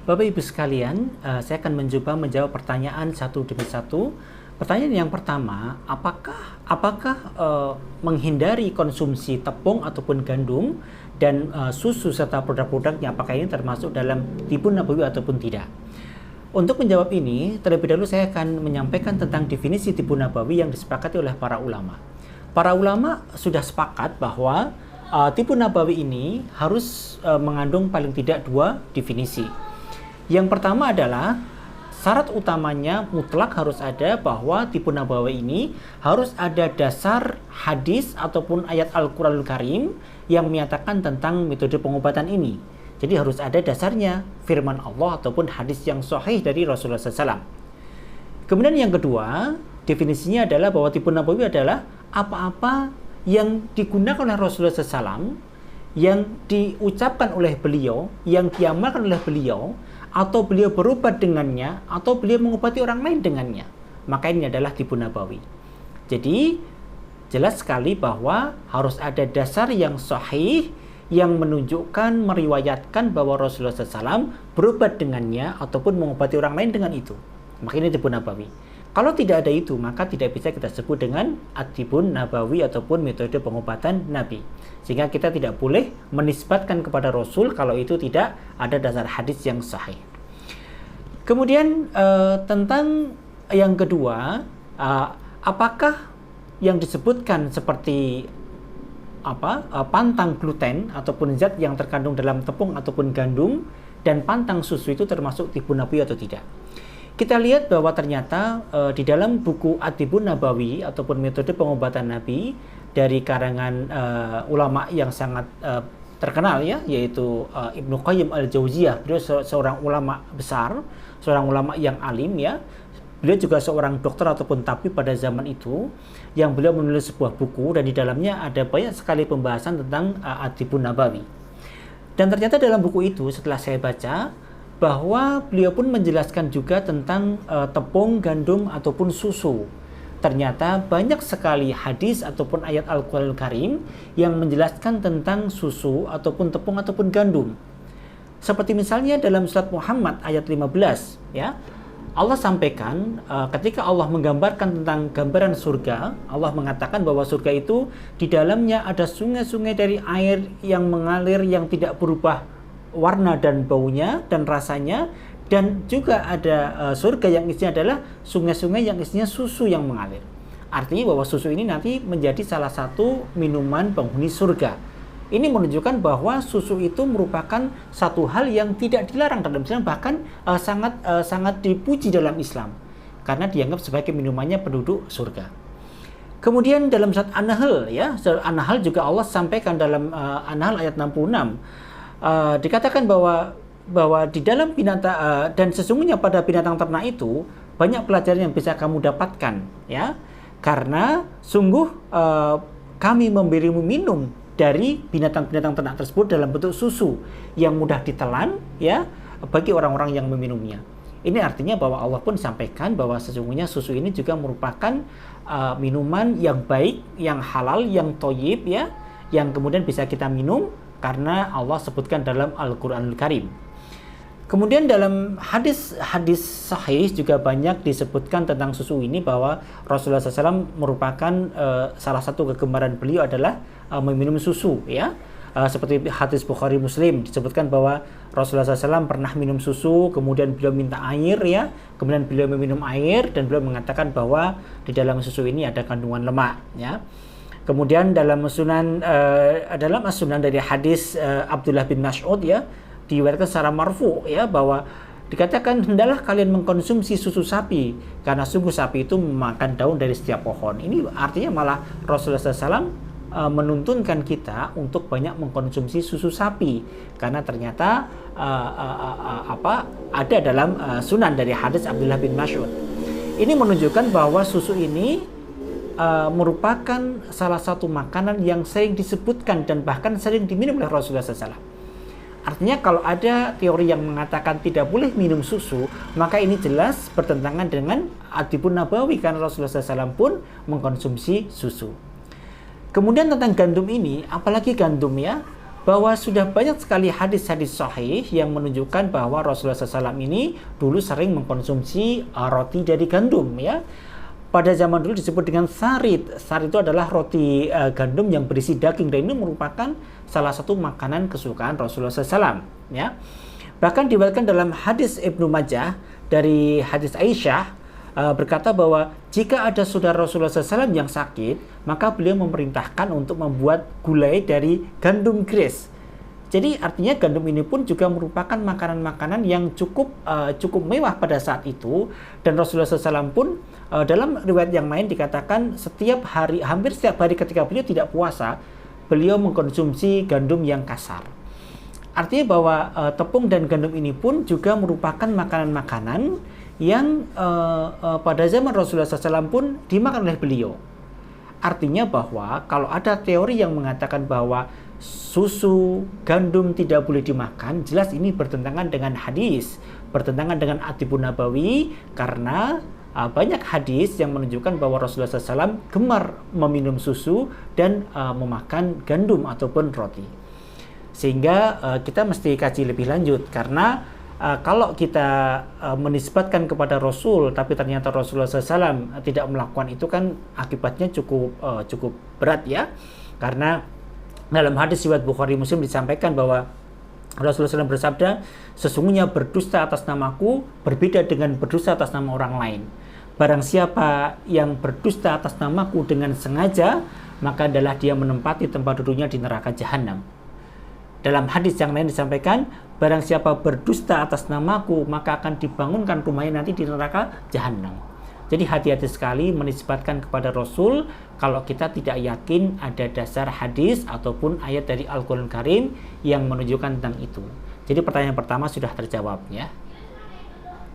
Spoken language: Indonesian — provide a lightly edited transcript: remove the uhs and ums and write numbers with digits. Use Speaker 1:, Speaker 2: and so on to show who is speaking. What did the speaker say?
Speaker 1: Bapak Ibu sekalian, saya akan mencoba menjawab pertanyaan satu demi satu. Pertanyaan yang pertama, apakah menghindari konsumsi tepung ataupun gandum dan susu serta produk-produknya, apakah ini termasuk dalam tibu nabawi ataupun tidak? Untuk menjawab ini, terlebih dahulu saya akan menyampaikan tentang definisi tibu nabawi yang disepakati oleh para ulama. Para ulama sudah sepakat bahwa tibu nabawi ini harus mengandung paling tidak dua definisi. Yang pertama adalah syarat utamanya mutlak harus ada bahwa tibu nabawi ini harus ada dasar hadis ataupun ayat Al-Quranul Karim yang menyatakan tentang metode pengobatan ini. Jadi harus ada dasarnya firman Allah ataupun hadis yang sahih dari Rasulullah SAW. Kemudian yang kedua, definisinya adalah bahwa tibu nabawi adalah apa-apa yang digunakan oleh Rasulullah SAW, yang diucapkan oleh beliau, yang diamalkan oleh beliau, atau beliau berobat dengannya, atau beliau mengobati orang lain dengannya. Maka ini adalah tibu nabawi. Jadi jelas sekali bahwa harus ada dasar yang sahih yang menunjukkan, meriwayatkan bahwa Rasulullah SAW berobat dengannya ataupun mengobati orang lain dengan itu. Maka ini tibu nabawi. Kalau tidak ada itu, maka tidak bisa kita sebut dengan at-tibun nabawi ataupun metode pengobatan Nabi. Sehingga kita tidak boleh menisbatkan kepada Rasul kalau itu tidak ada dasar hadis yang sahih. Kemudian tentang yang kedua, apakah yang disebutkan seperti pantang gluten ataupun zat yang terkandung dalam tepung ataupun gandum dan pantang susu itu termasuk tibu nabawi atau tidak? Kita lihat bahwa ternyata di dalam buku At-Tibun Nabawi ataupun metode pengobatan Nabi dari karangan ulama yang sangat terkenal ya, yaitu Ibnu Qayyim al-Jauziyah. Beliau seorang ulama besar, seorang ulama yang alim ya. Beliau juga seorang dokter ataupun tabib pada zaman itu, yang beliau menulis sebuah buku dan di dalamnya ada banyak sekali pembahasan tentang At-Tibun Nabawi. Dan ternyata dalam buku itu setelah saya baca bahwa beliau pun menjelaskan juga tentang tepung, gandum ataupun susu. Ternyata banyak sekali hadis ataupun ayat Al-Quranul Karim yang menjelaskan tentang susu ataupun tepung ataupun gandum. Seperti misalnya dalam surat Muhammad ayat 15 ya. Allah sampaikan ketika Allah menggambarkan tentang gambaran surga, Allah mengatakan bahwa surga itu di dalamnya ada sungai-sungai dari air yang mengalir yang tidak berubah warna dan baunya dan rasanya, dan juga ada surga yang isinya adalah sungai-sungai yang isinya susu yang mengalir. Artinya bahwa susu ini nanti menjadi salah satu minuman penghuni surga. Ini menunjukkan bahwa susu itu merupakan satu hal yang tidak dilarang dalam Islam, bahkan sangat dipuji dalam Islam karena dianggap sebagai minumannya penduduk surga. Kemudian dalam surat An-Nahl ya, surat An-Nahl juga Allah sampaikan dalam An-Nahl ayat 66 dikatakan bahwa di dalam binatang dan sesungguhnya pada binatang ternak itu banyak pelajaran yang bisa kamu dapatkan ya, karena sungguh kami memberimu minum dari binatang-binatang ternak tersebut dalam bentuk susu yang mudah ditelan ya bagi orang-orang yang meminumnya. Ini artinya bahwa Allah pun sampaikan bahwa sesungguhnya susu ini juga merupakan minuman yang baik, yang halal, yang thayyib ya, yang kemudian bisa kita minum karena Allah sebutkan dalam Al-Quranul Karim. Kemudian dalam hadis sahih juga banyak disebutkan tentang susu ini bahwa Rasulullah SAW merupakan salah satu kegemaran beliau adalah meminum susu ya. Seperti hadis Bukhari Muslim disebutkan bahwa Rasulullah SAW pernah minum susu, kemudian beliau minta air ya, kemudian beliau meminum air dan beliau mengatakan bahwa di dalam susu ini ada kandungan lemak ya. Kemudian dalam as-sunan dari hadis Abdullah bin Mas'ud ya, diriwayatkan secara marfu ya, bahwa dikatakan hendaklah kalian mengkonsumsi susu sapi karena sungguh sapi itu memakan daun dari setiap pohon. Ini artinya malah Rasulullah SAW menuntunkan kita untuk banyak mengkonsumsi susu sapi karena ternyata ada dalam sunan dari hadis Abdullah bin Mas'ud. Ini menunjukkan bahwa susu ini merupakan salah satu makanan yang sering disebutkan dan bahkan sering diminum oleh Rasulullah SAW. Artinya kalau ada teori yang mengatakan tidak boleh minum susu, maka ini jelas bertentangan dengan At-Tibun Nabawi karena Rasulullah SAW pun mengkonsumsi susu. Kemudian tentang gandum ini, apalagi gandum ya, bahwa sudah banyak sekali hadis-hadis sahih yang menunjukkan bahwa Rasulullah SAW ini dulu sering mengkonsumsi roti dari gandum ya. Pada zaman dulu disebut dengan sarit. Sarit itu adalah roti gandum yang berisi daging, dan ini merupakan salah satu makanan kesukaan Rasulullah SAW ya. Bahkan diriwayatkan dalam hadis Ibnu Majah dari hadis Aisyah berkata bahwa jika ada saudara Rasulullah SAW yang sakit, maka beliau memerintahkan untuk membuat gulai dari gandum gres. Jadi artinya gandum ini pun juga merupakan makanan-makanan yang cukup mewah pada saat itu, dan Rasulullah SAW pun dalam riwayat yang lain dikatakan hampir setiap hari ketika beliau tidak puasa, beliau mengkonsumsi gandum yang kasar. Artinya bahwa tepung dan gandum ini pun juga merupakan makanan-makanan yang pada zaman Rasulullah SAW pun dimakan oleh beliau. Artinya bahwa kalau ada teori yang mengatakan bahwa susu, gandum tidak boleh dimakan, jelas ini bertentangan dengan hadis, bertentangan dengan At-Tibbun Nabawi, karena banyak hadis yang menunjukkan bahwa Rasulullah SAW gemar meminum susu dan memakan gandum ataupun roti. Sehingga kita mesti kaji lebih lanjut, karena kalau kita menisbatkan kepada Rasul tapi ternyata Rasulullah SAW tidak melakukan itu, kan akibatnya cukup berat ya. Karena dalam hadis riwayat Bukhari Muslim disampaikan bahwa Rasulullah SAW bersabda, sesungguhnya berdusta atas namaku berbeda dengan berdusta atas nama orang lain. Barang siapa yang berdusta atas namaku dengan sengaja, maka adalah dia menempati tempat duduknya di neraka jahanam. Dalam hadis yang lain disampaikan, barang siapa berdusta atas namaku, maka akan dibangunkan rumahnya nanti di neraka jahanam. Jadi hati-hati sekali menisbatkan kepada Rasul kalau kita tidak yakin ada dasar hadis ataupun ayat dari Al-Quran Karim yang menunjukkan tentang itu. Jadi pertanyaan pertama sudah terjawab ya.